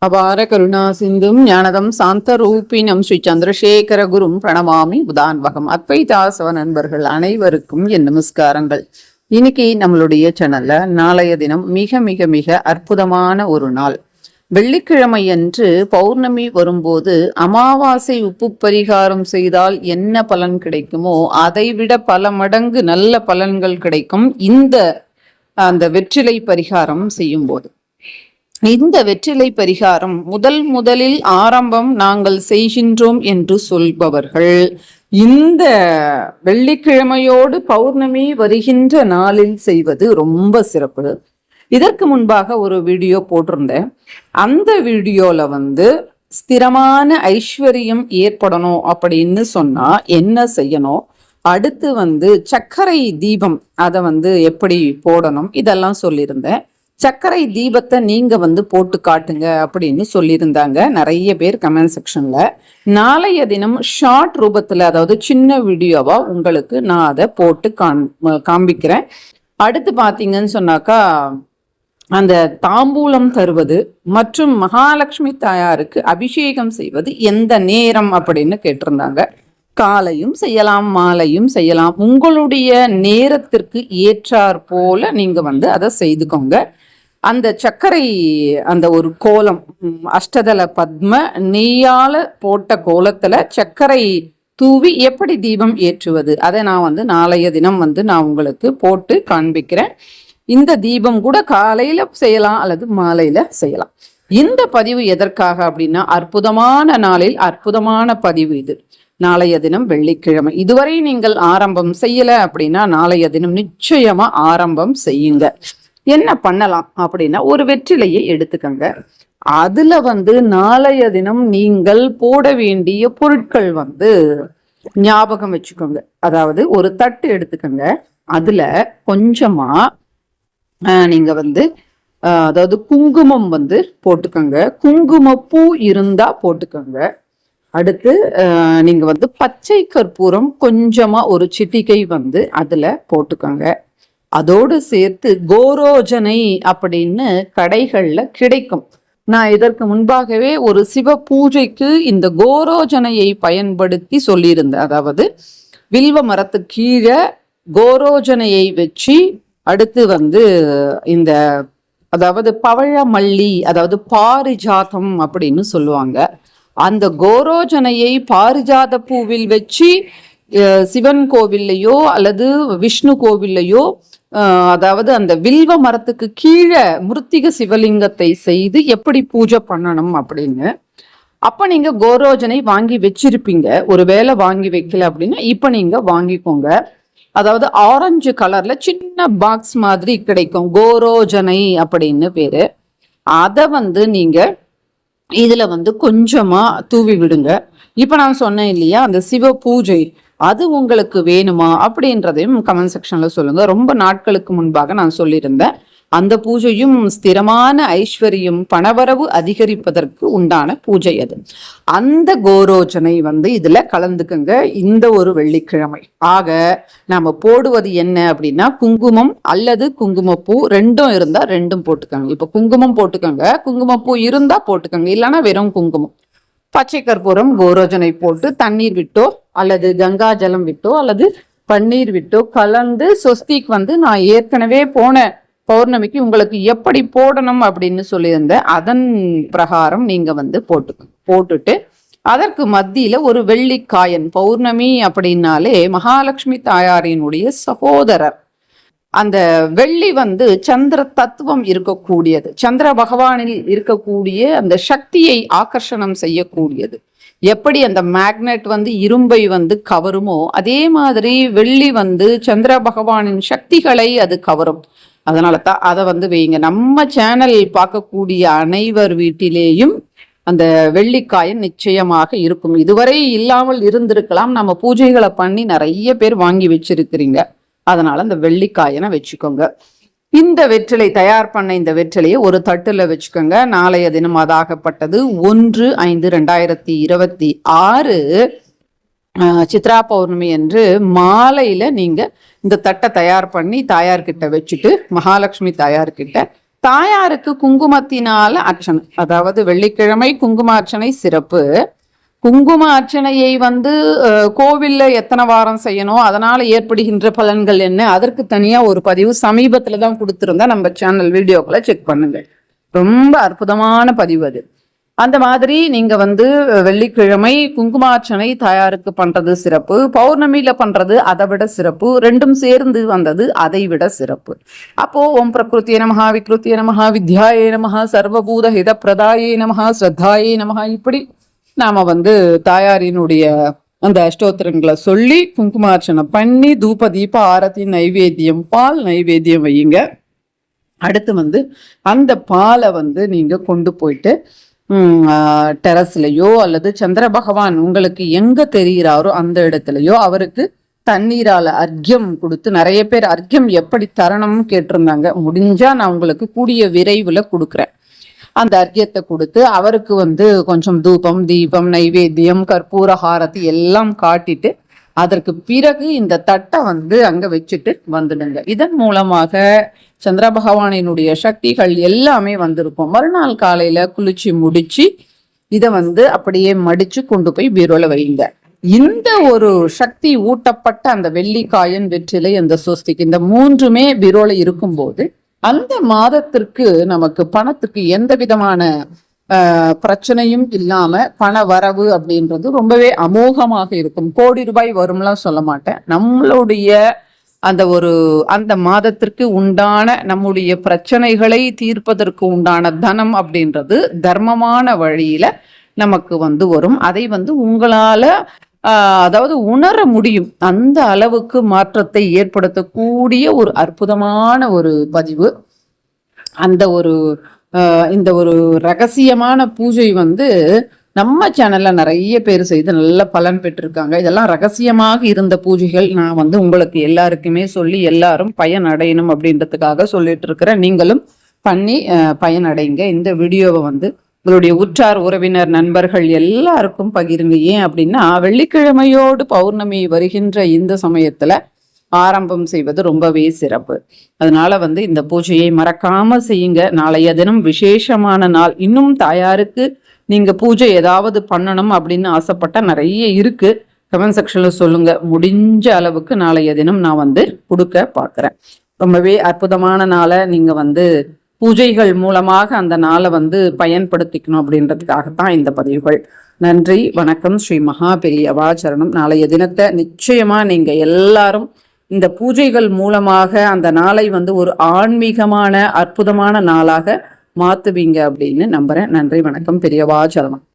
அபார கருணா சிந்தும் ஞானதம் சாந்த ரூபினம் ஸ்ரீ சந்திரசேகர குரும் பிரணமாமி உதான்வகம். அத்வைதாசவ நண்பர்கள் அனைவருக்கும் என் நமஸ்காரங்கள். இன்னைக்கு நம்மளுடைய சேனல்ல நாளைய தினம் மிக மிக மிக அற்புதமான ஒரு நாள். வெள்ளிக்கிழமை அன்று பௌர்ணமி வரும்போது அமாவாசை உப்பு பரிகாரம் செய்தால் என்ன பலன் கிடைக்குமோ அதை விட பல மடங்கு நல்ல பலன்கள் கிடைக்கும் அந்த வெற்றிலை பரிகாரம் செய்யும் போது. இந்த வெற்றிலை பரிகாரம் முதலில் ஆரம்பம் நாங்கள் செய்கின்றோம் என்று சொல்பவர்கள் இந்த வெள்ளிக்கிழமையோடு பௌர்ணமி வருகின்ற நாளில் செய்வது ரொம்ப சிறப்பு. இதற்கு முன்பாக ஒரு வீடியோ போட்டிருந்தேன். அந்த வீடியோல ஸ்திரமான ஐஸ்வர்யம் ஏற்படணும் அப்படின்னு சொன்னா என்ன செய்யணும், அடுத்து சர்க்கரை தீபம் அதை எப்படி போடணும் இதெல்லாம் சொல்லியிருந்தேன். சர்க்கரை தீபத்தை நீங்க போட்டு காட்டுங்க அப்படின்னு சொல்லியிருந்தாங்க நிறைய பேர் கமெண்ட் செக்ஷன்ல. நாளைய தினம் ஷார்ட் ரூபத்துல, அதாவது சின்ன வீடியோவா உங்களுக்கு நான் அதை போட்டு காண்பிக்கிறேன். அடுத்து பாத்தீங்கன்னு சொன்னாக்கா அந்த தாம்பூலம் தருவது மற்றும் மகாலட்சுமி தாயாருக்கு அபிஷேகம் செய்வது எந்த நேரம் அப்படின்னு கேட்டிருந்தாங்க. காலையும் செய்யலாம், மாலையும் செய்யலாம். உங்களுடைய நேரத்திற்கு ஏற்றாற் போல நீங்க அதை செய்துக்கோங்க. அந்த சர்க்கரை அந்த ஒரு கோலம் அஷ்டதள பத்ம நெய்யால போட்ட கோலத்துல சர்க்கரை தூவி எப்படி தீபம் ஏற்றுவது அதை நான் நாளைய தினம் நான் உங்களுக்கு போட்டு காண்பிக்கிறேன். இந்த தீபம் கூட காலையில செய்யலாம் அல்லது மாலையில செய்யலாம். இந்த பதிவு எதற்காக அப்படின்னா, அற்புதமான நாளில் அற்புதமான பதிவு இது. நாளைய தினம் வெள்ளிக்கிழமை. இதுவரை நீங்கள் ஆரம்பம் செய்யல அப்படின்னா நாளைய தினம் நிச்சயமா ஆரம்பம் செய்யுங்க. என்ன பண்ணலாம் அப்படின்னா, ஒரு வெற்றிலையை எடுத்துக்கங்க. அதுல நாளைய தினம் நீங்கள் போட வேண்டிய பொருட்கள் ஞாபகம் வச்சுக்கோங்க. அதாவது ஒரு தட்டு எடுத்துக்கங்க. அதுல கொஞ்சமா நீங்க அதாவது குங்குமம் போட்டுக்கோங்க. குங்குமப்பூ இருந்தா போட்டுக்கோங்க. அடுத்து நீங்க பச்சை கற்பூரம் கொஞ்சமா ஒரு சிட்டிகை அதுல போட்டுக்கோங்க. அதோடு சேர்த்து கோரோஜனை அப்படின்னு கடைகள்ல கிடைக்கும். நான் இதற்கு முன்பாகவே ஒரு சிவ பூஜைக்கு இந்த கோரோஜனையை பயன்படுத்தி சொல்லியிருந்தேன். அதாவது வில்வ மரத்து கீழே கோரோஜனையை வச்சு அடுத்து இந்த அதாவது பவழமல்லி, அதாவது பாரிஜாதம் அப்படின்னு சொல்லுவாங்க. அந்த கோரோஜனையை பாரிஜாத பூவில் வச்சு சிவன் கோவில்லையோ அல்லது விஷ்ணு கோவில்லையோ, அதாவது அந்த வில்வ மரத்துக்கு கீழே மிருத்திக சிவலிங்கத்தை செய்து எப்படி பூஜை பண்ணணும் அப்படின்னு. அப்ப நீங்க கோரோஜனை வாங்கி வச்சிருப்பீங்க. ஒருவேளை வாங்கி வைக்கல அப்படின்னா இப்ப நீங்க வாங்கிக்கோங்க. அதாவது ஆரஞ்சு கலர்ல சின்ன பாக்ஸ் மாதிரி கிடைக்கும், கோரோஜனை அப்படின்னு பேரு. அதை நீங்க இதுல கொஞ்சமா தூவி விடுங்க. இப்ப நான் சொன்னேன் இல்லையா, அந்த சிவ பூஜை அது உங்களுக்கு வேணுமா அப்படின்றதையும் கமெண்ட் செக்ஷன்ல சொல்லுங்க. ரொம்ப நாட்களுக்கு முன்பாக நான் சொல்லியிருந்தேன். அந்த பூஜையும் ஸ்திரமான ஐஸ்வர்யம் பணவரவு அதிகரிப்பதற்கு உண்டான பூஜை அது. அந்த கோரோஜனை இதுல கலந்துக்குங்க இந்த ஒரு வெள்ளிக்கிழமை. ஆக நாம போடுவது என்ன அப்படின்னா, குங்குமம் அல்லது குங்குமப்பூ ரெண்டும் இருந்தா ரெண்டும் போட்டுக்கோங்க. இப்ப குங்குமம் போட்டுக்கோங்க, குங்குமப்பூ இருந்தா போட்டுக்கோங்க, இல்லைன்னா வெறும் குங்குமம். பச்சை கற்பூரம் கோரோஜனை போட்டு தண்ணீர் விட்டோ அல்லது கங்கா ஜலம் விட்டோ அல்லது பன்னீர் விட்டோ கலந்து சொஸ்திக் நான் ஏற்கனவே போன பௌர்ணமிக்கு உங்களுக்கு எப்படி போடணும் அப்படின்னு சொல்லியிருந்தேன். அதன் பிரகாரம் நீங்க போட்டுட்டு அதற்கு மத்தியில ஒரு வெள்ளிக்காயன். பௌர்ணமி அப்படின்னாலே மகாலட்சுமி தாயாரினுடைய சகோதரர். அந்த வெள்ளி சந்திர தத்துவம் இருக்கக்கூடியது, சந்திர பகவானில் இருக்கக்கூடிய அந்த சக்தியை ஆகர்ஷணம் செய்யக்கூடியது. எப்படி அந்த மேக்னெட் இரும்பை கவருமோ அதே மாதிரி வெள்ளி சந்திர பகவானின் சக்திகளை அது கவரும். அதனால தான் அதை வைங்க. நம்ம சேனல் பார்க்கக்கூடிய அனைவர் வீட்டிலேயும் அந்த வெள்ளிக்காயன் நிச்சயமாக இருக்கும். இதுவரை இல்லாமல் இருந்திருக்கலாம். நம்ம பூஜைகளை பண்ணி நிறைய பேர் வாங்கி வச்சிருக்கிறீங்க. அதனால அந்த வெள்ளிக்காயனை வச்சுக்கோங்க. இந்த வெற்றிலை தயார் பண்ண இந்த வெற்றிலையை ஒரு தட்டுல வச்சுக்கோங்க. நாளைய தினம் அதாகப்பட்டது 1/5/2026 சித்ரா பௌர்ணமி என்று மாலையில நீங்க இந்த தட்டை தயார் பண்ணி தாயார்கிட்ட வச்சுட்டு, மகாலட்சுமி தாயார்கிட்ட தாயாருக்கு குங்குமத்தினால அர்ச்சனை, அதாவது வெள்ளிக்கிழமை குங்கும அர்ச்சனை சிறப்பு. குங்கும அர்ச்சனையை கோவில்ல எத்தனை வாரம் செய்யணும், அதனால ஏற்படுகின்ற பலன்கள் என்ன, அதற்கு தனியா ஒரு பதிவு சமீபத்துல தான் கொடுத்திருந்தா, நம்ம சேனல் வீடியோக்களை செக் பண்ணுங்க. ரொம்ப அற்புதமான பதிவு அது. அந்த மாதிரி நீங்க வெள்ளிக்கிழமை குங்குமார்ச்சனை தாயாருக்கு பண்றது சிறப்பு, பௌர்ணமியில பண்றது அதை விட சிறப்பு, ரெண்டும் சேர்ந்து வந்தது அதை விட சிறப்பு. அப்போ ஓம் பிரகிருத்தியே நமஹா, விக்ருத்தியே நமஹா, வித்யாயே நமஹா, சர்வபூத ஹித பிரதாயே நமஹா, ஸ்ரத்தாயே நமஹா, இப்படி நாம தாயாரினுடைய அந்த அஷ்டோத்திரங்களை சொல்லி குங்குமார்ச்சனை பண்ணி தூப தீப ஆரத்தி நைவேத்தியம் பால் நைவேத்தியம் வையுங்க. அடுத்து அந்த பாலை நீங்க கொண்டு போயிட்டு டெரஸ்லயோ அல்லது சந்திர பகவான் உங்களுக்கு எங்க தெரிகிறாரோ அந்த இடத்துலயோ அவருக்கு தண்ணீரால அர்க்கியம் கொடுத்து, நிறைய பேர் அர்க்கியம் எப்படி தரணும்னு கேட்டிருந்தாங்க. முடிஞ்சா நான் உங்களுக்கு கூடிய விரைவுல கொடுக்குறேன். அந்த அர்க்கியத்தை கொடுத்து அவருக்கு கொஞ்சம் தூபம் தீபம் நைவேத்தியம் கற்பூர ஹாரதி எல்லாம் காட்டிட்டு அதற்கு பிறகு இந்த தட்டை அங்க வச்சுட்டு வந்துடுங்க. இதன் மூலமாக சந்திர பகவானினுடைய சக்திகள் எல்லாமே வந்திருக்கும். மறுநாள் காலையில குளிச்சு முடிச்சு இதை அப்படியே மடிச்சு கொண்டு போய் பீரோல வைங்க. இந்த ஒரு சக்தி ஊட்டப்பட்ட அந்த வெள்ளிக்காயன், வெற்றிலை, அந்த சொஸ்திக், இந்த மூன்றுமே பீரோல இருக்கும்போது அந்த மாதத்திற்கு நமக்கு பணத்துக்கு எந்த விதமான பிரச்சனையும் இல்லாம பண வரவு அப்படின்றது ரொம்பவே அமோகமாக இருக்கும். கோடி ரூபாய் வரும்லாம் சொல்ல மாட்டேன். நம்மளுடைய அந்த மாதத்திற்கு உண்டான நம்முடைய பிரச்சனைகளை தீர்ப்பதற்கு உண்டான தனம் அப்படின்றது தர்மமான வழியில நமக்கு வரும். அதை உங்களால அதாவது உணர முடியும். அந்த அளவுக்கு மாற்றத்தை ஏற்படுத்தக்கூடிய ஒரு அற்புதமான ஒரு பதிவு. இந்த ஒரு ரகசியமான பூஜை நம்ம சேனல்ல நிறைய பேர் செய்து நல்ல பலன் பெற்றிருக்காங்க. இதெல்லாம் ரகசியமாக இருந்த பூஜைகள். நான் உங்களுக்கு எல்லாருக்குமே சொல்லி எல்லாரும் பயன் அடையணும் அப்படின்றதுக்காக சொல்லிட்டு இருக்கிறேன். நீங்களும் பண்ணி பயனடைங்க. இந்த வீடியோவை உங்களுடைய உற்றார் உறவினர் நண்பர்கள் எல்லாருக்கும் பகிருங்க. ஏன் அப்படின்னா வெள்ளிக்கிழமையோடு பௌர்ணமி வருகின்ற இந்த சமயத்துல ஆரம்பம் செய்வது ரொம்பவே சிறப்பு. அதனால இந்த பூஜையை மறக்காம செய்யுங்க. நாளைய தினம் விசேஷமான நாள். இன்னும் தாயாருக்கு நீங்க பூஜை ஏதாவது பண்ணணும் அப்படின்னு ஆசைப்பட்டா நிறைய இருக்கு. கமெண்ட் செக்ஷன்ல சொல்லுங்க. முடிஞ்ச அளவுக்கு நாளைய தினம் நான் கொடுக்க பாக்குறேன். ரொம்பவே அற்புதமான நாளை நீங்க பூஜைகள் மூலமாக அந்த நாளை பயன்படுத்திக்கணும் அப்படின்றதுக்காகத்தான் இந்த பதிவுகள். நன்றி, வணக்கம். ஸ்ரீ மகா பெரியவா சரணம். நாளைய தினத்தை நிச்சயமா நீங்க எல்லாரும் இந்த பூஜைகள் மூலமாக அந்த நாளை ஒரு ஆன்மீகமான அற்புதமான நாளாக மாத்துவீங்க அப்படின்னு நம்புறேன். நன்றி, வணக்கம். பெரியவா சரணம்.